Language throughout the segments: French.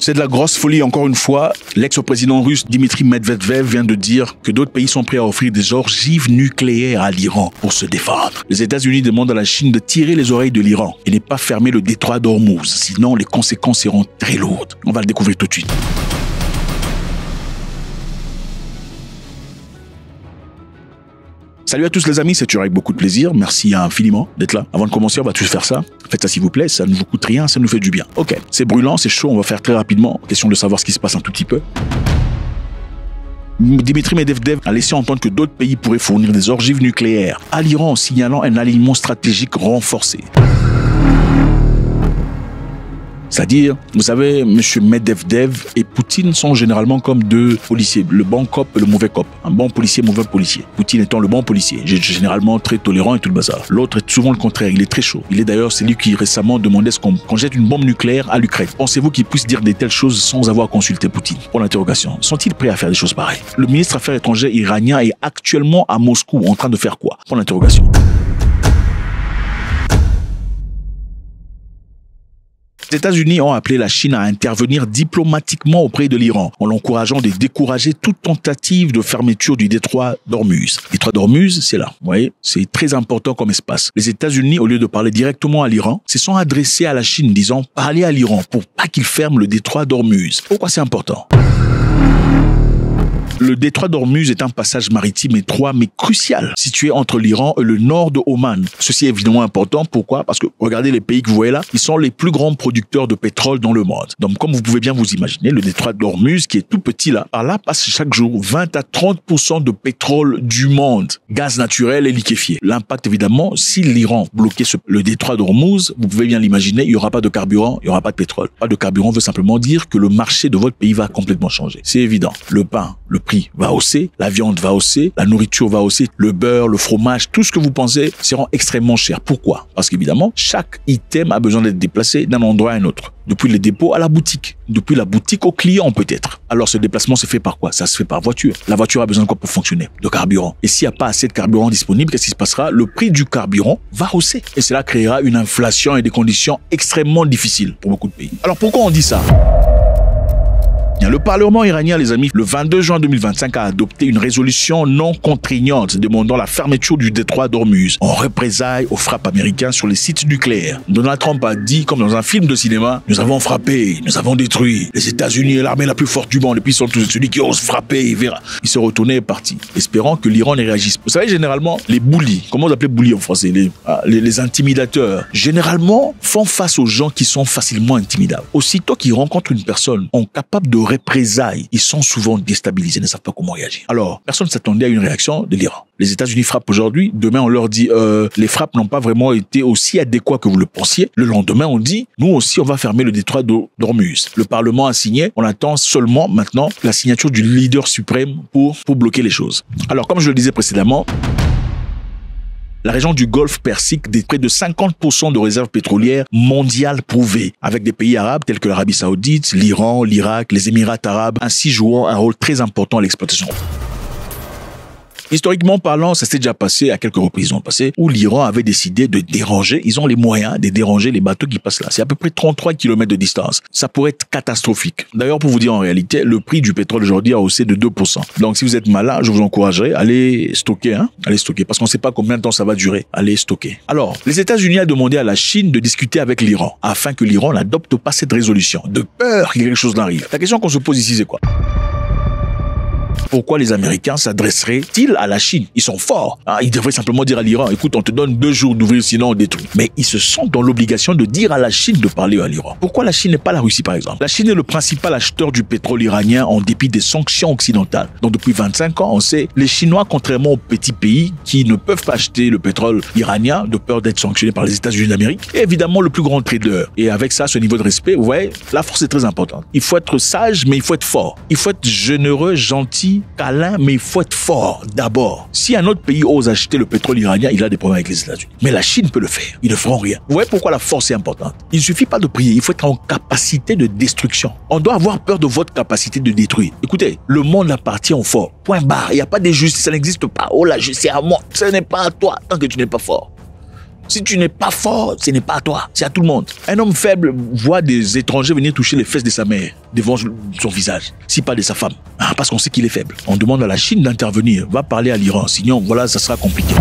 C'est de la grosse folie, encore une fois. L'ex-président russe Dmitry Medvedev vient de dire que d'autres pays sont prêts à offrir des ogives nucléaires à l'Iran pour se défendre. Les États-Unis demandent à la Chine de tirer les oreilles de l'Iran et ne pas fermer le détroit d'Ormuz, sinon les conséquences seront très lourdes. On va le découvrir tout de suite. Salut à tous les amis, c'est toujours avec beaucoup de plaisir. Merci infiniment d'être là. Avant de commencer, on va tous faire ça. Faites ça s'il vous plaît, ça ne vous coûte rien, ça nous fait du bien. Ok, c'est brûlant, c'est chaud, on va faire très rapidement. Question de savoir ce qui se passe un tout petit peu. Dmitry Medvedev a laissé entendre que d'autres pays pourraient fournir des ogives nucléaires à l'Iran en signalant un alignement stratégique renforcé. C'est-à-dire, vous savez, M. Medvedev et Poutine sont généralement comme deux policiers, le bon cop et le mauvais cop. Un bon policier, mauvais policier. Poutine étant le bon policier, généralement très tolérant et tout le bazar. L'autre est souvent le contraire, il est très chaud. Il est d'ailleurs celui qui récemment demandait qu'on jette une bombe nucléaire à l'Ukraine. Pensez-vous qu'il puisse dire de telles choses sans avoir consulté Poutine? Pour l'interrogation, sont-ils prêts à faire des choses pareilles? Le ministre des Affaires étrangères iranien est actuellement à Moscou en train de faire quoi? Pour l'interrogation. Les États-Unis ont appelé la Chine à intervenir diplomatiquement auprès de l'Iran, en l'encourageant de décourager toute tentative de fermeture du détroit d'Ormuz. Le détroit d'Ormuz, c'est là. Vous voyez, c'est très important comme espace. Les États-Unis, au lieu de parler directement à l'Iran, se sont adressés à la Chine, disant « parlez à l'Iran pour pas qu'il ferme le détroit d'Ormuz ». Pourquoi c'est important ? Le détroit d'Ormuz est un passage maritime étroit mais crucial, situé entre l'Iran et le nord de Oman. Ceci est évidemment important. Pourquoi? Parce que regardez les pays que vous voyez là, ils sont les plus grands producteurs de pétrole dans le monde. Donc comme vous pouvez bien vous imaginer, le détroit d'Ormuz qui est tout petit là, par là passe chaque jour 20 à 30% de pétrole du monde, gaz naturel et liquéfié. L'impact évidemment, si l'Iran bloquait le détroit d'Ormuz, vous pouvez bien l'imaginer, il n'y aura pas de carburant, il n'y aura pas de pétrole. Pas de carburant veut simplement dire que le marché de votre pays va complètement changer. C'est évident. Le pain, le prix va hausser, la viande va hausser, la nourriture va hausser, le beurre, le fromage, tout ce que vous pensez seront extrêmement chers. Pourquoi? Parce qu'évidemment, chaque item a besoin d'être déplacé d'un endroit à un autre. Depuis le dépôt à la boutique, depuis la boutique au client peut-être. Alors ce déplacement se fait par quoi? Ça se fait par voiture. La voiture a besoin de quoi pour fonctionner? De carburant. Et s'il n'y a pas assez de carburant disponible, qu'est-ce qui se passera? Le prix du carburant va hausser. Et cela créera une inflation et des conditions extrêmement difficiles pour beaucoup de pays. Alors pourquoi on dit ça? Le Parlement iranien, les amis, le 22 juin 2025 a adopté une résolution non contraignante demandant la fermeture du détroit d'Ormuz en représailles aux frappes américaines sur les sites nucléaires. Donald Trump a dit, comme dans un film de cinéma, nous avons frappé, nous avons détruit. Les États-Unis est l'armée la plus forte du monde et puis celui qui ose frapper, il verra. Il s'est retourné et est parti, espérant que l'Iran ne réagisse. Vous savez, généralement, les bullies, comment on appelle bullies en français, les intimidateurs, généralement font face aux gens qui sont facilement intimidables. Aussitôt qu'ils rencontrent une personne incapable de représailles, ils sont souvent déstabilisés, ne savent pas comment réagir. Alors, personne ne s'attendait à une réaction de l'Iran. Les États-Unis frappent aujourd'hui, demain on leur dit les frappes n'ont pas vraiment été aussi adéquats que vous le pensiez. Le lendemain on dit nous aussi on va fermer le détroit d'Ormuz. Le Parlement a signé, on attend seulement maintenant la signature du leader suprême pour bloquer les choses. Alors comme je le disais précédemment, la région du Golfe Persique détient près de 50% de réserves pétrolières mondiales prouvées, avec des pays arabes tels que l'Arabie Saoudite, l'Iran, l'Irak, les Émirats arabes, ainsi jouant un rôle très important à l'exploitation. Historiquement parlant, ça s'est déjà passé à quelques reprises dans le passé, où l'Iran avait décidé de déranger, ils ont les moyens de déranger les bateaux qui passent là. C'est à peu près 33 km de distance. Ça pourrait être catastrophique. D'ailleurs, pour vous dire en réalité, le prix du pétrole aujourd'hui a haussé de 2%. Donc si vous êtes malin, je vous encouragerais à aller stocker, allez stocker, parce qu'on ne sait pas combien de temps ça va durer. Allez stocker. Alors, les États-Unis ont demandé à la Chine de discuter avec l'Iran, afin que l'Iran n'adopte pas cette résolution, de peur qu'il y ait quelque chose n'arrive. La question qu'on se pose ici, c'est quoi? Pourquoi les Américains s'adresseraient-ils à la Chine? Ils sont forts. Ils devraient simplement dire à l'Iran, écoute, on te donne 2 jours d'ouvrir, sinon on détruit. Mais ils se sentent dans l'obligation de dire à la Chine de parler à l'Iran. Pourquoi la Chine n'est pas la Russie, par exemple? La Chine est le principal acheteur du pétrole iranien en dépit des sanctions occidentales. Donc depuis 25 ans, on sait, les Chinois, contrairement aux petits pays qui ne peuvent pas acheter le pétrole iranien de peur d'être sanctionnés par les États-Unis d'Amérique, est évidemment le plus grand trader. Et avec ça, ce niveau de respect, vous voyez, la force est très importante. Il faut être sage, mais il faut être fort. Il faut être généreux, gentil, câlin, mais il faut être fort d'abord. Si un autre pays ose acheter le pétrole iranien, il a des problèmes avec les États-Unis. Mais la Chine peut le faire. Ils ne feront rien. Vous voyez pourquoi la force est importante? Il ne suffit pas de prier, il faut être en capacité de destruction. On doit avoir peur de votre capacité de détruire. Écoutez, le monde appartient aux forts. Point barre. Il n'y a pas d'injustice, ça n'existe pas. Oh la justice, c'est à moi. Ce n'est pas à toi tant que tu n'es pas fort. Si tu n'es pas fort, ce n'est pas à toi, c'est à tout le monde. Un homme faible voit des étrangers venir toucher les fesses de sa mère devant son visage, si pas de sa femme. Parce qu'on sait qu'il est faible. On demande à la Chine d'intervenir, va parler à l'Iran, sinon voilà, ça sera compliqué.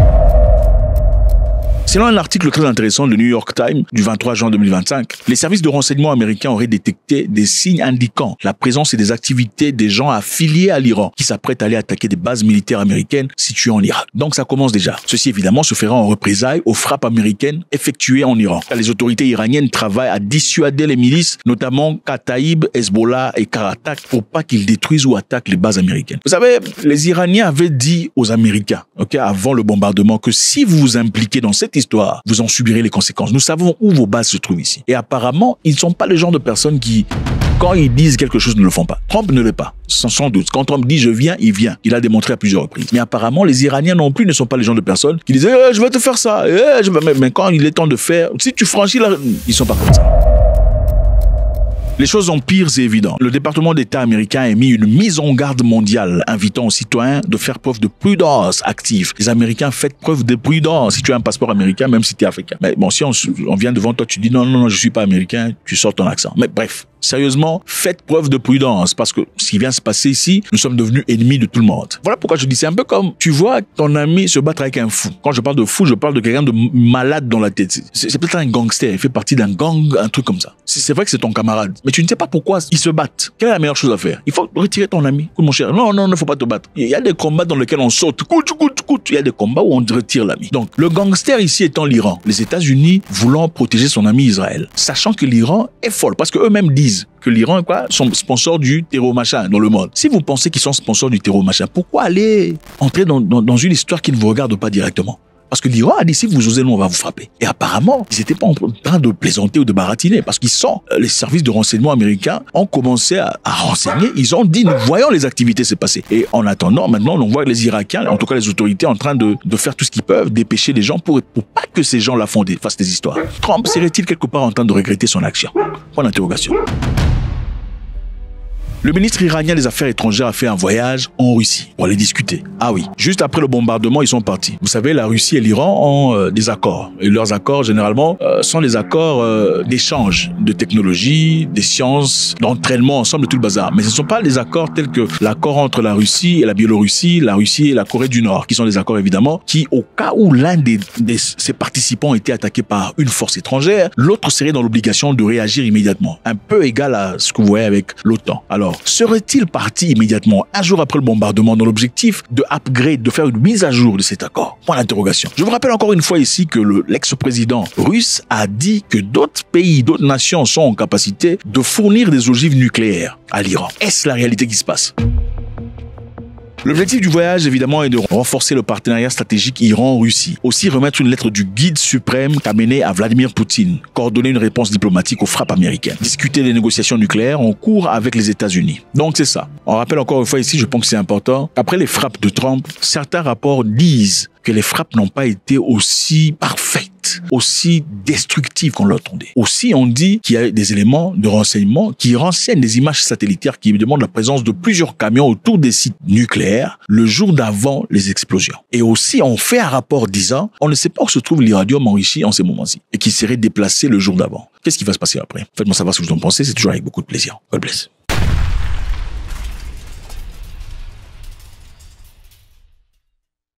Selon un article très intéressant de New York Times du 23 juin 2025, les services de renseignement américains auraient détecté des signes indiquant la présence et des activités des gens affiliés à l'Iran qui s'apprêtent à aller attaquer des bases militaires américaines situées en Irak. Donc ça commence déjà. Ceci évidemment se fera en représailles aux frappes américaines effectuées en Iran. Les autorités iraniennes travaillent à dissuader les milices, notamment Kataïb, Hezbollah et Karatak, pour pas qu'ils détruisent ou attaquent les bases américaines. Vous savez, les Iraniens avaient dit aux Américains, avant le bombardement, que si vous vous impliquez dans cette histoire, vous en subirez les conséquences. Nous savons où vos bases se trouvent ici. Et apparemment, ils ne sont pas le genre de personnes qui, quand ils disent quelque chose, ne le font pas. Trump ne l'est pas, sans doute. Quand Trump dit je viens, il vient. Il a démontré à plusieurs reprises. Mais apparemment, les Iraniens non plus ne sont pas les genre de personnes qui disent je vais te faire ça. Mais quand il est temps de faire, si tu franchis là, ils sont pas comme ça. Les choses empirent, c'est évident. Le département d'État américain a émis une mise en garde mondiale, invitant aux citoyens de faire preuve de prudence active. Les Américains, faites preuve de prudence. Si tu as un passeport américain, même si tu es africain. Mais bon, si on vient devant toi, tu dis non, je suis pas américain, tu sors ton accent. Mais bref. Sérieusement, faites preuve de prudence parce que ce qui vient se passer ici, nous sommes devenus ennemis de tout le monde. Voilà pourquoi je dis, c'est un peu comme, tu vois ton ami se battre avec un fou. Quand je parle de fou, je parle de quelqu'un de malade dans la tête. C'est peut-être un gangster, il fait partie d'un gang, un truc comme ça. C'est vrai que c'est ton camarade, mais tu ne sais pas pourquoi ils se battent. Quelle est la meilleure chose à faire? Il faut retirer ton ami. Écoute mon cher, non, il ne faut pas te battre. Il y a des combats dans lesquels on saute, coute. Il y a des combats où on retire l'ami. Donc, le gangster ici étant l'Iran, les États-Unis voulant protéger son ami Israël, sachant que l'Iran est folle, parce que eux-mêmes disent que l'Iran sont sponsors du terreau machin dans le monde. Si vous pensez qu'ils sont sponsors du terreau machin, pourquoi aller entrer dans une histoire qui ne vous regarde pas directement? Parce que l'Iran a dit, si vous osez, nous, on va vous frapper. Et apparemment, ils n'étaient pas en train de plaisanter ou de baratiner. Parce qu'ils sont, les services de renseignement américains ont commencé à renseigner. Ils ont dit, nous voyons les activités se passer. Et en attendant, maintenant, on voit les Irakiens, en tout cas les autorités, en train de faire tout ce qu'ils peuvent, dépêcher les gens pour pas que ces gens-là fassent des histoires. Trump serait-il quelque part en train de regretter son action? Point d'interrogation. Le ministre iranien des Affaires étrangères a fait un voyage en Russie pour aller discuter. Ah oui, juste après le bombardement, ils sont partis. Vous savez, la Russie et l'Iran ont des accords. Et leurs accords, généralement, sont des accords d'échange de technologie, des sciences, d'entraînement ensemble, de tout le bazar. Mais ce ne sont pas des accords tels que l'accord entre la Russie et la Biélorussie, la Russie et la Corée du Nord, qui sont des accords, évidemment, qui, au cas où l'un de ces participants était attaqué par une force étrangère, l'autre serait dans l'obligation de réagir immédiatement. Un peu égal à ce que vous voyez avec l'OTAN. Alors, serait-il parti immédiatement, un jour après le bombardement, dans l'objectif de upgrade, de faire une mise à jour de cet accord? Point d'interrogation. Je vous rappelle encore une fois ici que l'ex-président russe a dit que d'autres pays, d'autres nations sont en capacité de fournir des ogives nucléaires à l'Iran. Est-ce la réalité qui se passe? L'objectif du voyage, évidemment, est de renforcer le partenariat stratégique Iran-Russie. Aussi remettre une lettre du guide suprême Khamenei à Vladimir Poutine. Coordonner une réponse diplomatique aux frappes américaines. Discuter des négociations nucléaires en cours avec les États-Unis. Donc c'est ça. On rappelle encore une fois ici, je pense que c'est important. Après les frappes de Trump, certains rapports disent que les frappes n'ont pas été aussi parfaites, aussi destructives qu'on l'attendait. Aussi, on dit qu'il y a des éléments de renseignement qui renseignent des images satellitaires qui demandent la présence de plusieurs camions autour des sites nucléaires le jour d'avant les explosions. Et aussi, on fait un rapport disant, on ne sait pas où se trouve l'uranium enrichi en ces moments-ci et qui serait déplacé le jour d'avant. Qu'est-ce qui va se passer après? Faites-moi savoir ce que vous en pensez, c'est toujours avec beaucoup de plaisir. God bless.